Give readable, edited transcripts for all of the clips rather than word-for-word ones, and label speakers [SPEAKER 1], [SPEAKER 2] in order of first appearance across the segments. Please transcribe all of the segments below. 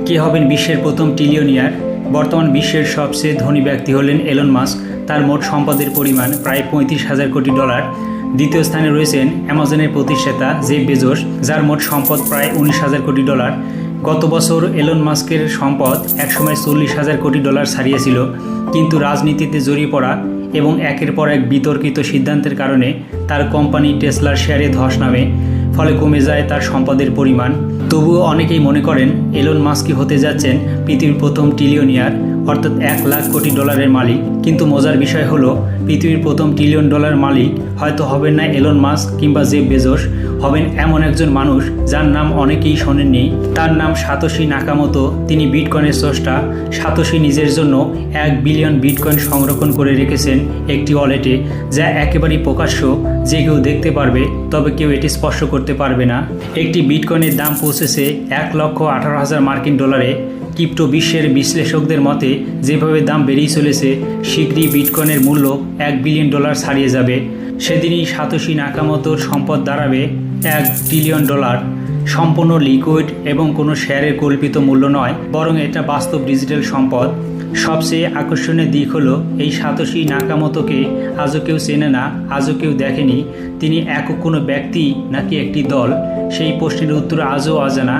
[SPEAKER 1] কে হবেন বিশ্বের প্রথম ট্রিলিয়নিয়ার? বর্তমান বিশ্বের সবচেয়ে ধনী ব্যক্তি হলেন এলন মাস্ক। তার মোট সম্পদের পরিমাণ প্রায় 35,000 কোটি ডলার। দ্বিতীয় স্থানে রয়েছেন অ্যামাজনের প্রতিষ্ঠাতা জেফ বেজোস, যার মোট সম্পদ প্রায় 19,000 কোটি ডলার। গত বছর এলন মাস্কের সম্পদ একসময় 40,000 কোটি ডলার ছাড়িয়েছিল, কিন্তু রাজনীতিতে জড়িয়ে পড়া এবং একের পর এক বিতর্কিত সিদ্ধান্তের কারণে তার কোম্পানি টেসলার শেয়ারে ধস নামে, ফলে কমে যায় তার সম্পদের পরিমাণ। তবুও অনেকেই মনে করেন এলন মাস্কই হতে যাচ্ছেন পৃথিবীর প্রথম ট্রিলিয়নিয়ার, অর্থাৎ 1,00,000 কোটি ডলারের মালিক। কিন্তু মজার বিষয় হলো, পৃথিবীর প্রথম $1 ট্রিলিয়ন মালিক হয়তো হবেন না এলন মাস্ক কিংবা জেফ বেজোস, হবেন এমন একজন মানুষ যার নাম অনেকেই শোনেননি। তার নাম সাতোশি নাকামোতো। তিনি বিটকয়েনের স্রষ্টা। সাতোশি নিজের জন্য 1 বিলিয়ন বিটকয়েন সংরক্ষণ করে রেখেছেন একটি ওয়ালেটে, যা একেবারেই প্রকাশ্য, যে কেউ দেখতে পারবে, তবে কেউ এটি স্পর্শ করতে পারবে না। একটি বিটকয়েনের দাম পৌঁছেছে $1,18,000 মার্কিন ডলারে। ক্রিপ্টো বিশ্বের বিশ্লেষকদের মতে যেভাবে দাম বেড়েই চলেছে, শীঘ্রই বিটকয়েনের মূল্য $1 বিলিয়ন ছাড়িয়ে যাবে। সেদিনই সাতোশি নাকামোতোর সম্পদ দাঁড়াবে $1 ট্রিলিয়ন। সম্পূর্ণ লিকুইড এবং কোনো শেয়ারের কল্পিত মূল্য নয়, বরং এটা বাস্তব ডিজিটাল সম্পদ। সবচেয়ে আকর্ষণীয় দিক হলো, এই সাতোশি নাকামোতোকে আজও কেউ চেনে না, আজও কেউ দেখেনি। তিনি একক কোনো ব্যক্তি নাকি একটি দল, সেই প্রশ্নের উত্তর আজও অজানা।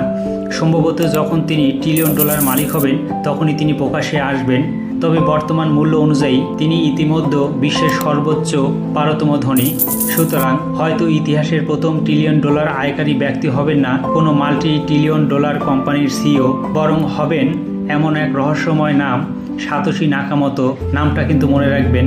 [SPEAKER 1] সম্ভবত যখন তিনি $1 ট্রিলিয়ন মালিক হবেন, তখনই তিনি প্রকাশ্যে আসবেন। তবে বর্তমান মূল্য অনুযায়ী তিনি ইতিমধ্যে বিশ্বের সর্বোচ্চ 12তম ধনী। সুতরাং হয়তো ইতিহাসের প্রথম $1 ট্রিলিয়ন আয়কারী ব্যক্তি হবেন না কোনো $multi-billion ট্রিলিয়ন কোম্পানির সিইও, বরং হবেন এমন এক রহস্যময় নাম, সাতোশি নাকামোতো। নামটা কিন্তু মনে রাখবেন।